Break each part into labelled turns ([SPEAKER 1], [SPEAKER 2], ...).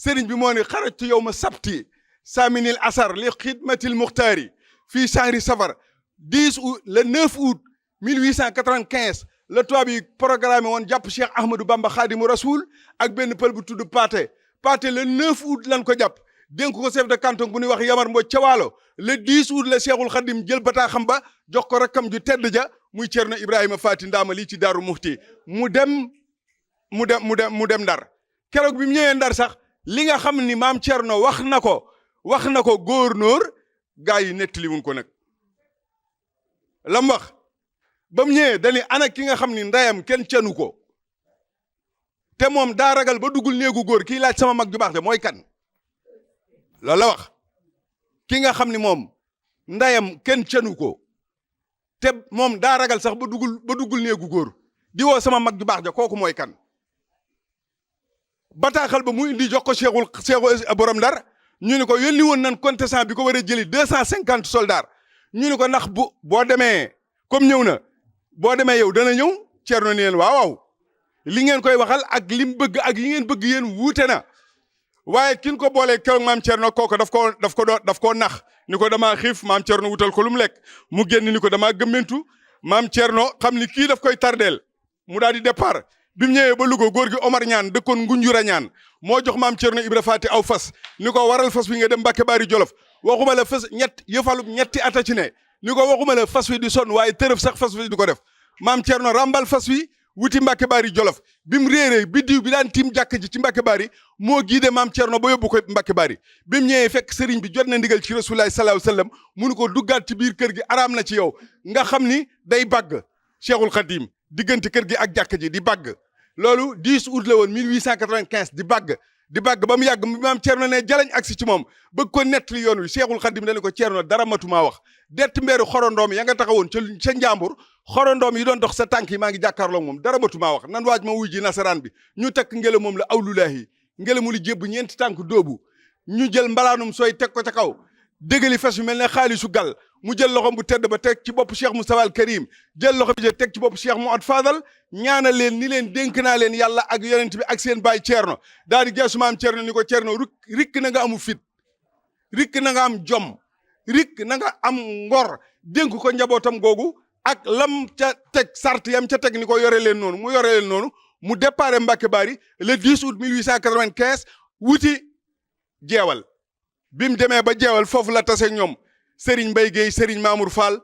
[SPEAKER 1] sëriñ bi moo ne xarajtu yow ma sabti saaminil asar li xidmatil muxtaari fii chahri safar 10 août le 9 août 1895 la tubaab yi programme woon jàpp Cheikh Ahmadou Bamba Khadimu Rasoul ak benn pël bu tudd Paate le 9 août lan ko jàpp dénk ko chef de canton bu ñuy wax Yamar Mbodj ca Waalo le 10 août la Cheikhul Khadim jël bataaxam ba jox ko rakkam ju tedd ja muy Cerno Ibrahima Faati Ndaama lii ci Daaru Muxti mu dem Ndar keroog bi mu ñëwee Ndar sax li nga xam ni maam Cerno wax na ko góornóor gaa yi nettali wuñ ko nag lam wax ba mu ñëwee dañu ana ki nga xam ni ndeyam kenn cenu ko te moom daa ragal ba duggul néegu góor kii laaj sama mag ju baax de mooy kan loolu la wax ki nga xam ni moom ndeyam kenn cenu ko te moom daa ragal sax ba duggul néegu góor di woo sama mag ju baax ja kooku mooy kan bataaxal ba mu indi jox ko Cheikhul borom Ndar ñu ni ko yónni woon nan contestant bi ko war a jëli 250 soldats ñu ni ko ndax boo demee comme ñëw na boo demee yow dana ñëw Cerno ni leen waaw li ngeen koy waxal ak lim bëgg ak yi ngeen bëgg yéen wuute na waaye kin ko boolee keroog maam Cerno kooku daf koo nax ni ko damaa xiif maam Cerno wutal ko lu mu lekk mu génn ni ko damaa gëmmentu maam Cerno xam ni kii daf koy tardeel mu daal di départ bi mu ñëwee ba Louga góor gi Omar ñaan dëkkoon Ngunjura ñaan moo jox maam Cerno Ibra Faati aw fas ni ko waral fas wi nga dem Mbàkke Baari Jolof waxuma la fas yëfalub ñetti ata ci ne ni ko waxuma la fas wi di sonn waaye tërëf sax fas wi di ko def maam Cerno rambal fas wi wuti Mbàkke Baari Jolof bi mu réeree biddiw bi daan tiim jàkk ji ci Mbàkke Baari moo giide maam Cerno ba yóbbu ko Mbàkke Baari bi mu ñëwee fekk sëriñ bi jot na ndigal ci Rasulullaahi sallallaahu alayhi wa sallam munu ko duggaat ci biir kër gi araam na ci yow nga xam ni day bàgg Cheikhul Khadim diggante kër gi ak jàkk ji di bàgg loolu 10 août la woon 1895 di bàgg ba mu yàgg maam Cerno ne jalañ agsi ci moom bëgg ko nettali yoon wi Cheikhul Khadim dañu ko Cerno dara matumaa wax dett mbeeru xorondoom ya nga taxawoon ca njàmbur xorondoom yi doon dox sa tànk yi maa ngi jàkkaarloo moom dara matumaa wax nan waaj ma wuy ji nasaraan bi ñu takk ngela moom la awlulaahi ngela mu li jébb ñeenti tànk doobu ñu jël mbalaanum sooy teg ko ca kaw dégali fas yu mel ne xaalisu gal mu jël loxom bu tedd ba teg ci bopp Cheikh Moustapha al Karim jël loxo bi teg ci bopp Cheikh Mouhad Fadal ñaanal leen ni leen dénk naa leen yàlla ak yonent bi ak seen baay Cerno daal di geesu maam Cerno ni ko Cerno rikk na nga amu fit rikk na nga am jom rikk na nga am ngor dénk ko njabootam googu ak lam ca teg sart yam ca teg ni ko yore leen noonu mu départ Mbàkke Baari le 10 août 1895 wuti jeewal bi mu demee ba jeewal foofu la tase ñoom Serigne Mbaye Guèye Serigne Mamour Fall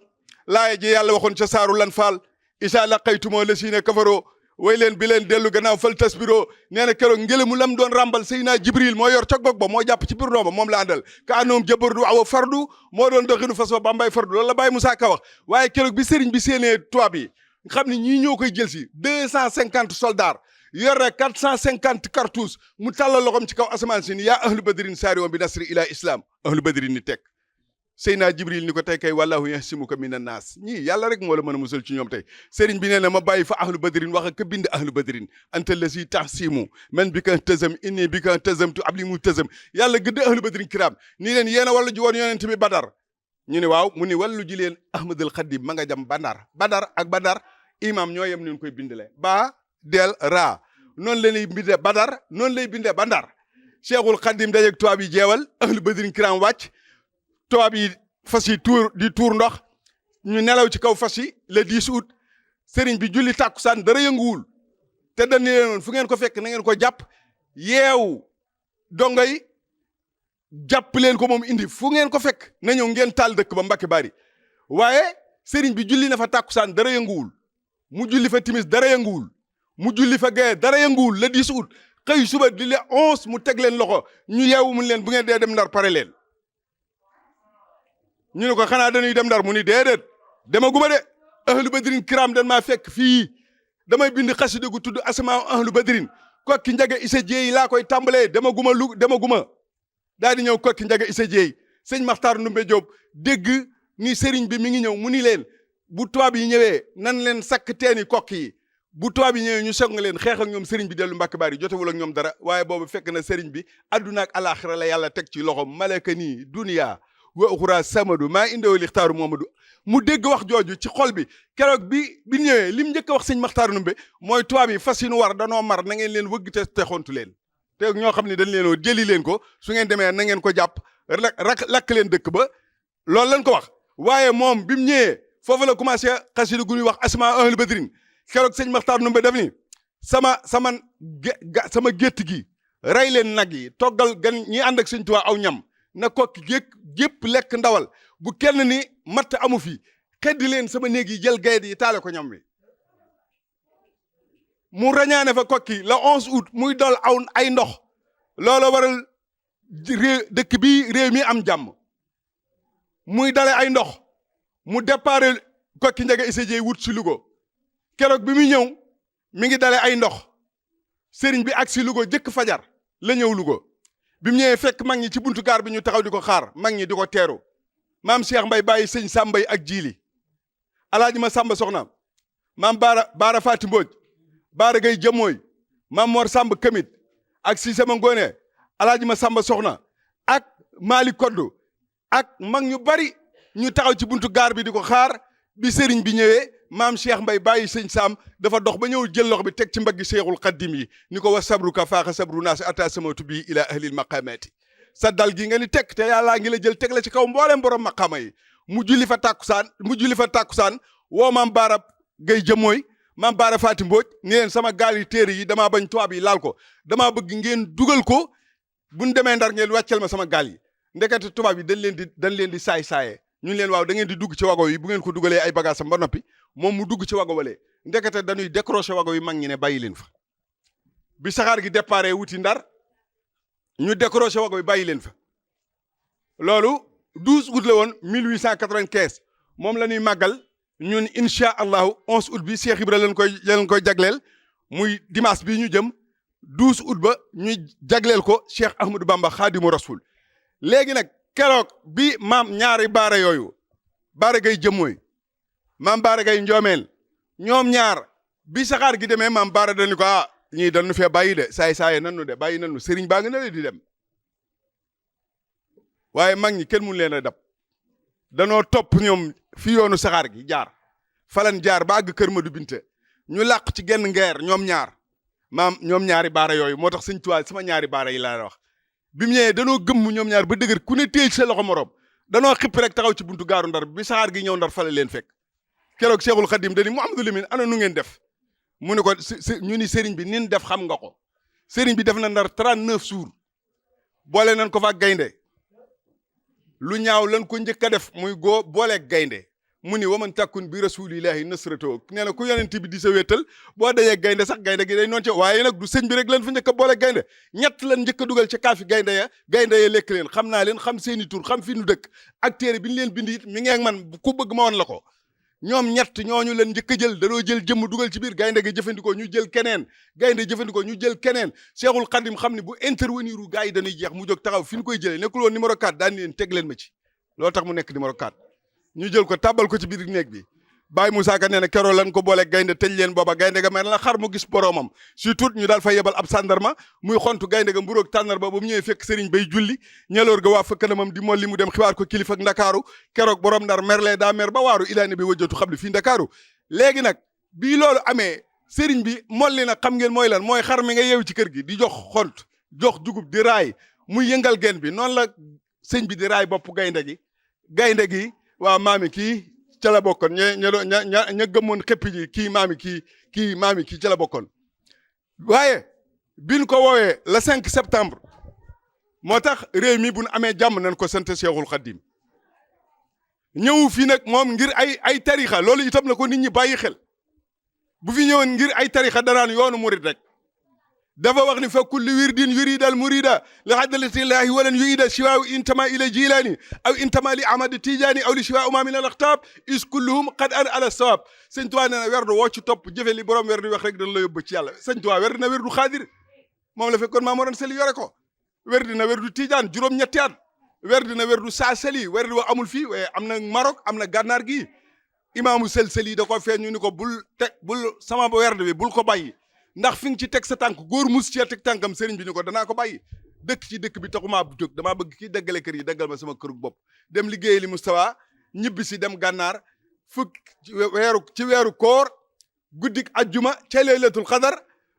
[SPEAKER 1] laaya ji yàlla waxoon ca saaru lan Fall isa laqaytumoo la siine kafaroo way leen bi leen dellu gannaaw fal tasbiroo nee na keroog ngelamu lam doon ràmbal Seydina Jibril moo yor ca gog ba moo jàpp ci biir dooma moom la àndal ka anoom jabardu awa fardu moo doon doxinu fas wa bambay fardu loolu la Baye Moussa Ka wax waaye keroog bi Serigne bi séenee tubaab yi xam ne ñii ñoo koy jël si 250 soldats yore 450 cartouches mu tàllal loxom ci kaw asamaan si ni yaa ahlu badrin saari woon bi nasri ila islam ahlu badrin ni teg Seydina Jibril ni ko tey kay wallahu yahsimuka minan naas ñii yàlla rek moo la mën a musal ci ñoom tey Serigne bi nee na ma bàyyi fa ahlu badrin wax ak bind ahlu badrin anta lasi tahsimu man bi ka tazam inni bi ka tazamtu abli mu tazam yàlla gëdd ahlu badrin kiram nii leen yéen a wàllu ji woon yonent bi Badar ñu ne waaw mu ni wàllu ji leen Ahmadul Khadim ma nga jam Badar ak Badar imam ñoo yem ñu koy bindlee ba del ra noonu la ñuy bindee Badar noonu lay bindee Bandar Cheikhul Khadim dajeeg tubaab yi jeewal ahlu badrin kiram wàcc tubaab yi fas yi tuur ndox ñu nelaw ci kaw fas yi le 10 août sëriñ bi julli tàkkusaan dara yënguwul te dañ ne leen fu ngeen ko fekk na ngeen ko jàpp yeew dongo yi jàpp leen ko moom indi fu ngeen ko fekk na ñëw ngeen taal dëkk ba Mbàkke Baari waaye sëriñ bi julli na fa tàkkusaan dara yënguwul mu julli fa timis dara yënguwul mu julli fa gaye dara yënguwul le 10 août xëy suba di le 11 mu teg leen loxo ñu yeewu mun leen bu ngeen dee dem Ndar pare leen ñu ne ko xanaa dañuy dem Ndar mu ni déedéet demaguma de ahlu badrin kiram dan maa fekk fii damay bind xasida gu tudd asmaa ahlu badrin kokki njaga isa jeey laa koy tàmbalee demaguma daal di ñëw kokki njaga isa jeey sëñ Maxtaar Ndumbe Jóob dégg ni sëriñ bi mi ngi ñëw mu ni leen bu tubaab yi ñëwee nan leen sakk teeni kokki yi bu tubaab yi ñëwee ñu song leen xeex ak ñoom sëriñ bi dellu Mbàkke Baari jotewul ak ñoom dara waaye boobu fekk na sëriñ bi adduna ak alaxira la yàlla teg ci loxo malaka nii duniya wa uxura samadu maa indoo lixtaaru Mohamadu mu dégg wax jooju ci xol bi keroog bi ñëwee lim njëkk a wax sëñ Maxtaar Ndumbe mooy tubaab yi fas yi nu war danoo mar na ngeen leen wëgg te xontu leen te ñoo xam ne dañ leen oo jëli leen ko su ngeen demee na ngeen ko jàpp lakk leen dëkk ba loolu lañ ko wax. waaye moom bi mu ñëwee foofu la commencé xasida gu ñuy wax asma ahlu badrin keroog sëñ Maxtaar Ndumbe def ni sama gétt gi rey leen nag yi toggal gan ñi ànd ak sëñ Tuubaa aw ñam na kokki gépp lekk ndawal bu kenn ni matt amu fi xeddi leen sama néeg yi jël gayet yi taale ko ñam wi mu rañaane fa kokki le 11 août muy dol ay ndox loolu waral dëkk bi réew mi am jàmm muy dale ay ndox mu déparé kokki njege Issa Dieye wut si Louga keroog bi muy ñëw mi ngi dale ay ndox sëriñ bi ak si Louga jëkk fajar la ñëw Louga bi mu ñëwee fekk mag ñi ci buntu gaar bi ñu taxaw di ko xaar mag ñi di ko teeru maam Cheikh Mbay bàyyi sëñ Sambay ak jiili alaaji ma Samba soxna maam Baara Faati Mbooj Baara Gay Jëmooy maam Mor Samba Kamit ak si sama ngoone alaaji ma Samba soxna ak Maali Koddu ak mag ñu bari ñu taxaw ci buntu gaar bi di ko xaar bi sëriñ bi ñëwee maam Cheikh Mbay bàyyi sëñ Sam dafa dox ba ñëw jël lox bi teg ci mbaggi Cheikhul Xaddim yi ni ko wa sabruka faaxa sabru naasi ata samatu bi ila ahlil maqamati sa dal gi nga ni tekk te yàllaa ngi la jël teg la ci kaw mboolem borom maqama yi mu julli fa tàkkusaan woo maam Baara Gay Jëmooy maam Baara Faati Mbooj ni leen sama gaal yi téere yi damaa bañ tubaab yi laal ko damaa bëgg ngeen dugal ko buñ demee Ndar ngeen wàccel ma sama gaal yi ndekete tubaab yi dañ leen di saay-saaye ñu leen waaw da ngeen di dugg ci wago yi bu ngeen ko dugalee ay bagage am ba noppi moom mu dugg ci wago walee ndekete dañuy décrocher wago yi mag ñi ne bàyyi leen fa bi saxaar gi déparé wuti Ndar ñu décrocher wago yi bàyyi leen fa loolu 12 août la woon 1895 moom la ñuy màggal ñun incha allahu 11 août bi Cheikh Ibra leen koy jagleel muy dimanche bii ñu jëm 12 août ba ñuy jagleel ko Cheikh Ahmadou Bamba Khadimu Rasul léegi nag keroog bi maam ñaari baara yooyu Baara Gay Jëmooy maam Baara Gay Njoomeel ñoom ñaar bi saxaar gi demee maam Baara dañu ko ñii dañu fee bàyyi de saay nanu de bàyyi nanu sëriñ baa ngi na le di dem waaye mag ñi kenn mun leen a dab danoo topp ñoom fi yoonu saxaar gi jaar falan jaar ba àgg kër Madu Binte ñu làq ci genn ngeer ñoom ñaari baara yooyu moo tax sëñ Tuubaa sama ñaari baara yi laa wax bi mu ñëwee danoo gëmm ñoom ñaar ba dëgër ku ne téye ci sa loxo morom danoo xipp rek taxaw ci buntu gaaru Ndar bi saxaar gi ñëw Ndar fale leen fekk keroog Cheikhul Khadim dani Mouhamadou Lamine ana nu ngeen def mu ne ko ñu ni sëriñ bi nin def xam nga ko sëriñ bi def na Ndar 39 jours boole nañ ko fa gaynde lu ñaaw lan ko njëkk a def muy booleeg gaynde mu ni waman takkun bi rasulillahi nasrato nee na ku yonent bi di sa wéttal boo dajee gaynde sax gaynde gi day noonu ci waaye nag du sëñ bi rek lan fa njëkk a boole gaynde ñett lan njëkk a dugal ci kaafi gaynde ya lekk leen xam naa leen xam seeni tur xam fi nu dëkk ak téere bi ñu leen bind it mi ngi ak man ku bëgg ma woon la ko ñoom ñett ñooñu leen njëkk a jël danoo jël jëmm dugal ci biir gaynde gi jëfandikoo ñu jël keneen gaynde jëfandikoo ñu jël keneen Cheikhul Khadim xam ne bu intervenir u gars yi dañuy jeex mu jóg taxaw fi ñu koy jëlee nekkul woon numéro 4 daan leen teg leen ma ci loolu tax mu nekk numéro 4 ñu jël ko tàbbal ko ci biir néeg bi Baye Moussa Ka nee na keroo lan ko boole gaynde tëj leen booba gaynde ga mel la xar mu gis boromam surtout ñu daal fay yebal ab sandarma muy xontu gaynde ga mburoog tàndarba ba mu ñëwee fekk sëriñ bay julli ñeloor ga waa fa kanamam di molli mu dem xibaar ko kilifa ak ndakaaru keroog borom Ndar merlee daa mer ba waaru ilaani bi wajjatu xam li fii ndakaaru léegi nag bii loolu amee sëriñ bi molli nag xam ngeen mooy lan mooy xar mi nga yeew ci kër gi di jox xont jox dugub di raay muy yëngal gen bi noonu la sëñ bi di raay bopp gaynde gi waa maami kii ca la bokkoon ña gëmmoon xëpp ji kii maami kii ca la bokkoon waaye biñ ko woowee le 5 septembre moo tax réew mi bu ñu amee jàmm nañ ko sant Cheikhul Khadim ñëw fii nag moom ngir ay tarixa loolu itam la ko nit ñi bàyyi xel bu fi ñëwoon ngir ay tarixa danaan yoonu murid rek dafa wax ni fa kulli wirdin yuridal murida li hadratillahi walan yuida shiwaa intama ila jilani aw intama li ahmad tijaani aw li shiwaa uma min al axtaab is kulluhum qad an ala sawab sëñ Tuubaa nee na werdu woo ci topp jëfe li borom werdu wax rek dañ la yóbbu ci yàlla sëñ Tuubaa werdi na werdu xaadir moom la fekkoon Maam Mor Anta Sali yore ko werdi na werdu tijaan juróom-ñetti at werdi na werdu saasali werdi wa amul fii waaye am na Maroc am na gànnaar gi imaamu sel-seli da ko feeñ ñu ni ko bul sama werd bi bul ko bàyyi ndax fi nga ci teg sa tànk góor mus cee teg tànkam sëriñ bi ni ko danaa ko bàyyi dëkk ci dëkk bi taxumaa bu jóg damaa bëgg kii daggale kër yi daggal ma sama kërug bopp dem liggéey li Moustapha ñibbi si dem gànnaar ci weeru koor guddik ajjuma ca laylatul xadar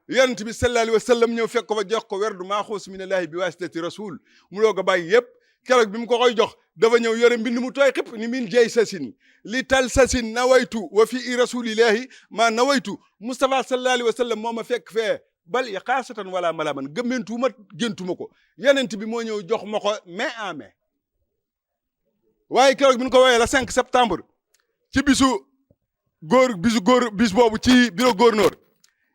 [SPEAKER 1] yonent bi sallallahu alayhi wa sallam ñëw fekk ko fa jox ko werdu maaxuus minallahi bi wasitati rasul mu doog a bàyyi yëpp keroog bi mu ko koy jox dafa ñëw yore mbind mu tooy xip ni min jey sasin li tal sasin nawaytu wa fi rasulillahi ma nawaytu Mustafa sallallahu alayhi wa sallam moo ma fekk fee bal ya xaasatan wala malaman gëmmentuuma géntuma ko yonent bi moo ñëw jox ma ko main en main waaye keroog bi ñu ko woowee la 5 septembre ci bis boobu ci bureau gouverneur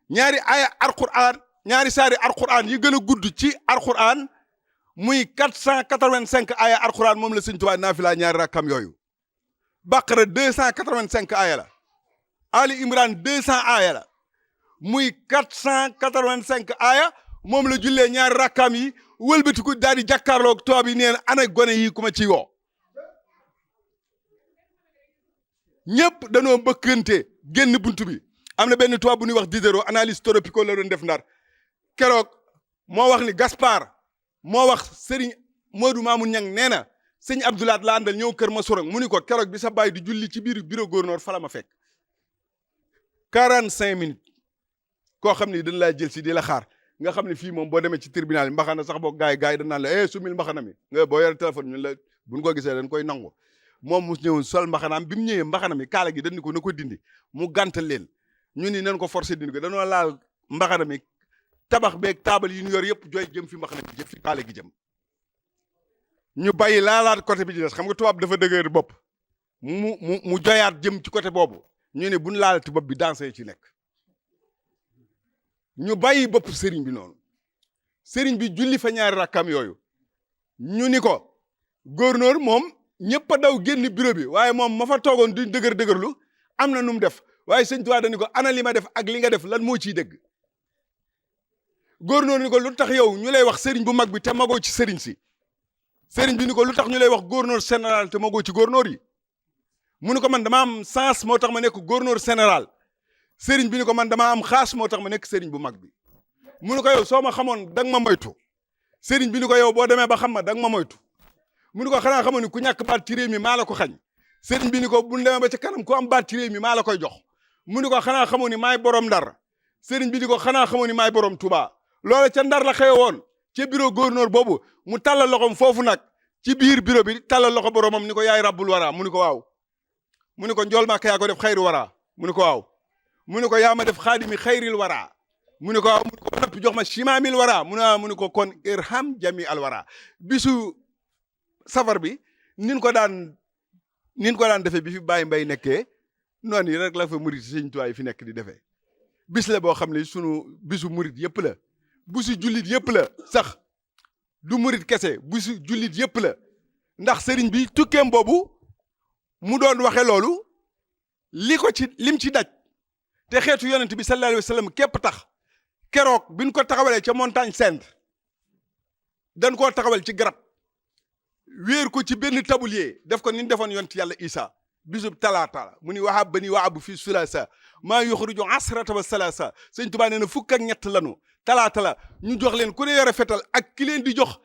[SPEAKER 1] ñaari aaya alquran ñaari saari alquran yi gën a gudd ci alquran muy 485 aaya alquran moom la Sëñ Tuubaa naafila ñaari rakkam yooyu Baqara 285 aaya la Ali Imran 200 aaya la muy 485 aaya moom la jullee ñaari rakkam yi wëlbatiku daal di jàkkaarloog tubaab yi neen ana gone yi ku ma ciy woo ñëpp danoo bëkkante génn buntu bi am na benn tubaab bu ñuy wax Diderot analyse toropico la doon def ndar keroog moo wax ni Gaspard moo wax Serigne Modou Mamoun Niang nee na sëñ Abdoulaat la àndal ñëw kër ma sorong mu ni ko keroog bi sa baay di julli ci biir bureau gouverneur fa la ma fekk 45 minutes koo xam ni dañ laa jël si di la xaar nga xam ne fii moom boo demee ci tribunal yi mbaxana sax boo gaay dañ naan la sumil mbaxana mi nga boo yore téléphone ñun la buñ ko gisee dañ koy nangu moom mu ñëwoon sol mbaxanaam bi mu ñëwee mbaxana mi kaala gi dañ ni ko na ko dindi mu gàntal leen ñu ni nañ ko forcé dindi ko dañoo laal mbaxana mi tabax beeg taabal yi ñu yor yëpp jooy jëm fi mbaxana bi jëm fi kaala gi jëm ñu bàyyi laalaat côté bi ci des xam nga tubaab dafa dëgër bopp mu joyaat jëm ci côté boobu ñu ne buñ laalati bopp bi dansé ci nekk ñu bàyyi bopp sëriñ bi noonu sëriñ bi julli fa ñaari rakkam yooyu ñu ni ko gouverneur moom ñëpp a daw génn bureau bi waaye moom ma fa toogoon duñ dëgërlu am na nu mu def waaye sëñ Tuubaa dañu ko ana li ma def ak li nga def lan moo ciy dëgg gouverneur ni ko lu tax yow ñu lay wax sëriñ bu mag bi te magoo ci sëriñ si sëriñ bi ni ko lu tax ñu lay wax gouverneur général te magoo ci gouverneur yi mu ni ko man dama am sens moo tax ma nekk gouverneur général sëriñ bi ni ko man dama am xaas moo tax ma nekk sëriñ bu mag bi mu ni ko yow soo ma xamoon da nga ma moytu sëriñ bi ni ko yow boo demee ba xam ma da nga ma moytu mu ni ko xanaa xamoon ni ku ñàkk baat ci réew mi maa la ko xañ sëriñ bi ni ko bu ñu demee ba ca kanam ku am baat ci réew mi maa la koy jox mu ni ko xanaa xamoon ni maay borom ndar sëriñ bi ni ko xanaa xamoon ni maay borom Touba loola ca ndar la xewe woon ca bureau gouverneur boobu mu tàllal loxoom foofu nag ci biir bureau bi tàllal loxo boromam ni ko yaay rabbul wara mu ni ko waaw mu ni ko njool Màkka yaa ko def xayru wara mu ni ko waaw mu ni ko yaa ma def xaadimi xayril wara mu ni ko waaw mu ni ko noppi jox ma shimaamil wara mu ni ko kon irham jami al wara bisu safar bi nin ko daan defee bi fi Baye Mbaye nekkee noonu yi rek la fa murit Sëñ Tuubaa yi fi nekk di defee bis la boo xam ne sunu bisu murit yëpp la bisu jullit yëpp la sax du murit kese bisu jullit yëpp la ndax sëriñ bi tukkeem boobu mu doon waxe loolu lim ci daj te xeetu yonent bi sallallahu alayhi wa sallam képp tax keroog biñ ko taxawalee ca montagne sainte dañ koo taxawal ci garab wéer ko ci benn tablier def ko ni defoon yonent yàlla Isa bisub talaata la mu ni wahab bani waabu fi sulasa maa yuxruju asrata wa salasa Sëñ Tuubaa nee na fukk ak ñett lanu talaata la ñu jox leen ku ne yore fetal ak ki leen di jox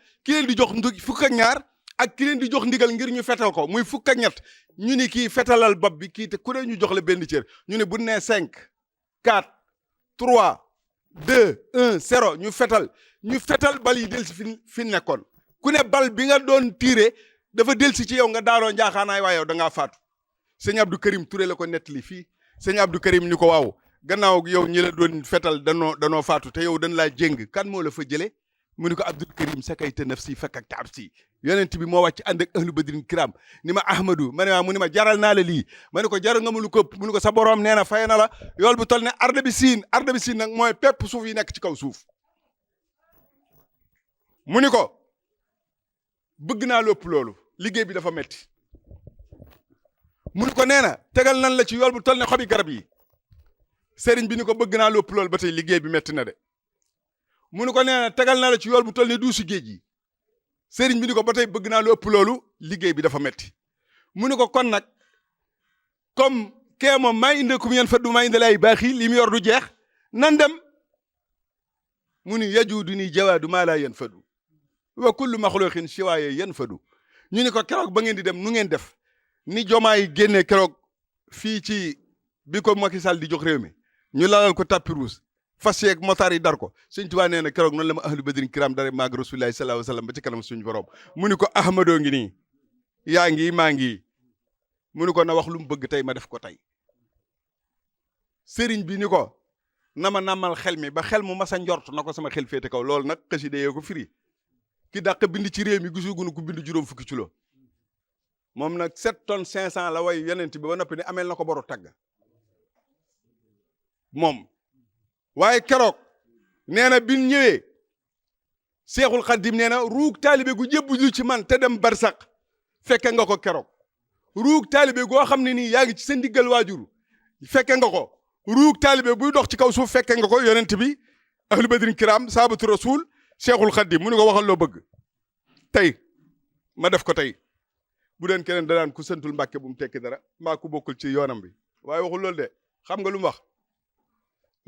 [SPEAKER 1] fukk ak ñaar ak ki leen di jox ndigal ngir ñu fetal ko muy fukk ak ñett ñu ni kii fetalal bopp bi kii te ku ne ñu jox la benn cër ñu ne bu nee 5 4 3 2 1 0 ñu fetal bal yi del si fi nekkoon ku ne bal bi nga doon tiire dafa del si ci yow nga daaroo njaaxaanaay waaye yow da ngaa faatu sëñ Abdou Karim Touré la ko nettali fii sëñ Abdou Karim ni ko waaw gannaaw yow ñi la doon fetal danoo faatu te yow dañ laa jéng kan moo la fa jëlee mu ni ko Abdou Karim sakayta nafsi fakk ak taab si yonent bi moo wàcc ànd ak ahlu badrin kiram ni ma Ahmadou ma ne mu ni ma jaral naa la lii ma ne ko jaral nga ma lu këpp mu ni ko sa borom nee na fay na la yool bu tol ne arda bi siin nag mooy pepp suuf yi nekk ci kaw suuf mu ni ko bëgg naa lépp loolu liggéey bi dafa metti mu ni ko nee na tegal nan la ci yool bu tol ne xobi garab yi sëriñ bi ni ko bëgg naa lépp loolu ba tey liggéey bi metti na de mu ni ko nee na tegal na la ci yool bu tol ne duusi géej yi sëriñ bi ni ko ba tey bëgg naa lu ëpp loolu liggéey bi dafa metti mu ni ko kon nag comme kee moom maa indakum yan faddu maa indi lay baaxi li mu yor du jeex nan dem mu ni yajuudu ni jawaadu maa laa yan fadu wa kullu maxluqin siwaaye yan fadu ñu ni ko keroog ba ngeen di dem nu ngeen def ni Jomaay génnee keroog fii ci bi ko Macky Sall di jox réew mi ñu lalal ko tapis rouge fas yeeg motaar yi dar ko sëñ Tuubaa nee na keroog noonu la ma ahlu badrin kiram dara maag rasulillahi sallallahu alayhi wasallam ba ci kanam suñu borom mu ni ko ahmadoo ngi nii yaa ngi maa ngi mu ni ko na wax lu mu bëgg tey ma def ko tey sëriñ bi ni ko na ma nàmmal xel mi ba xel mu masa njort na ko sama xel féete kaw loolu nag xasida yee ko firi ki dàq bind ci réew mi gisuguñu ko bind juróom fukki kilo moom nag 7 tonnes 500 la way yonent bi ba noppi ne ameel na ko boru tagg moom waaye keroog nee na bi ñëwee Seexul Xaddim nee na ruug taalibe gu jébbuju ci man te dem barsax fekke nga ko keroog ruug taalibe goo xam ne nii yaa ngi ci sa ndiggal waajur fekke nga ko ruug taalibe buy dox ci kaw suuf fekke nga ko yonent bi ahlu badrin kiram saabatu rasul Seexul Xaddim mu ni ko waxal loo bëgg tey ma def ko tey bu deen keneen danaan ku santul Mbàkke bu mu tekki dara mbaa ku bokkul ci yoonam bi waaye waxul loolu de xam nga lu mu wax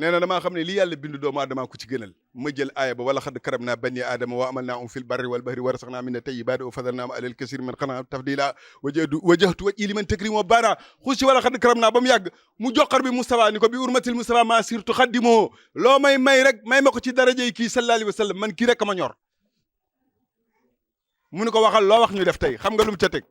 [SPEAKER 1] nee na damaa xam ne lii yàlla bindu doomu aadama ku ci gënal ma jël aaya ba wala xad karam naa bani aadama wa amal naa um fil barri wal bahri wa rasaxnaa min tayyibaati wa fadal naa alal kasir min xanaa tafdila wajahtu waj ili man takrim wa baara xuus ci wala xad karam naa ba mu yàgg mu joxar bi Moustapha ni ko bi urmatil Moustapha maa sirtu xaddimoo loo may rek may ma ko ci darajey kii sallallahu alayhi wa sallam man kii rek ma ñor mu ni ko waxal loo wax ñu def tey xam nga lu mu ca teg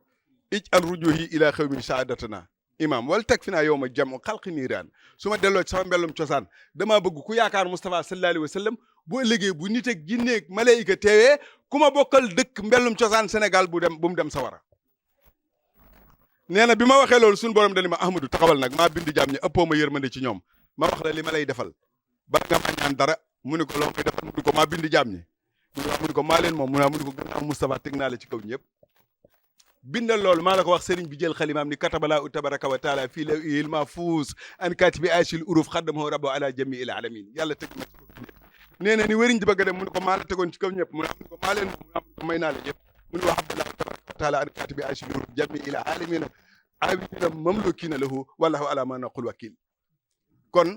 [SPEAKER 1] ij al rujuhi ila xawmin saadatana imam wala teg fi naa yow ma jam xalqi niiraan su ma delloo ci sama mbellum cosaan damaa bëgg ku yaakaar Moustapha sallallahu alayhi wa sallam bu ëllëgee bu nit ak jinne ak malaayika teewee ku ma bokkal dëkk mbellum cosaan Sénégal bu mu dem sawara nee na bi ma waxee loolu suñu borom dani ma Ahmadou taxawal nag maa bind jaam ñi ëppoo ma yërmande ci ñoom ma wax la li ma lay defal bala nga ma ñaan dara mu ni ko loo may defal mu ni ko maa bind jaam ñi mu ni ko maa leen moom mu ni ko gannaaw Moustapha teg naa la ci kaw ñëpp bindal loolu maa la ko wax sëriñ bi jël xalimaam ni katabala tabaraka wa taala fii la il mahfuus an katibi ashil uruf xaddamahu rabbu ala jamiil alamin yàlla teg ma ci kaw ñëpp nee na ni wëriñ di bëgg a dem mu ni ko maa la tegoon ci kaw ñëpp mu ni ko maa leen moom mu may naa la ñëpp mu ni wax abdullah tabaraka wa taala an katibi ashil uruf jamiil alamin awina mamlukina lahu wallahu ala ma naqul wakil kon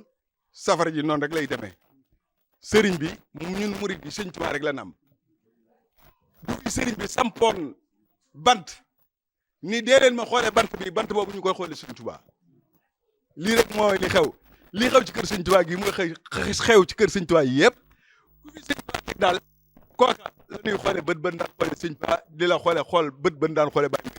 [SPEAKER 1] safara ji noonu rek lay demee sëriñ bi ñun murid bi sëñ Tuubaa rek la nam bu fi sëriñ bi sampoon bant ni dee leen ma xoolee bant bi bant boobu ñu koy xoolee sëñ Tuubaa lii rek mooy li xew ci kër sëñ Tuubaa gi mu nga xew ci kër sëñ Tuubaa yëpp ku fi sëñ Tuubaa teg daal kooka la ñuy xoolee bët bën daan xoolee sëñ Tuubaa di la xool bët bën daan xoolee bàyyi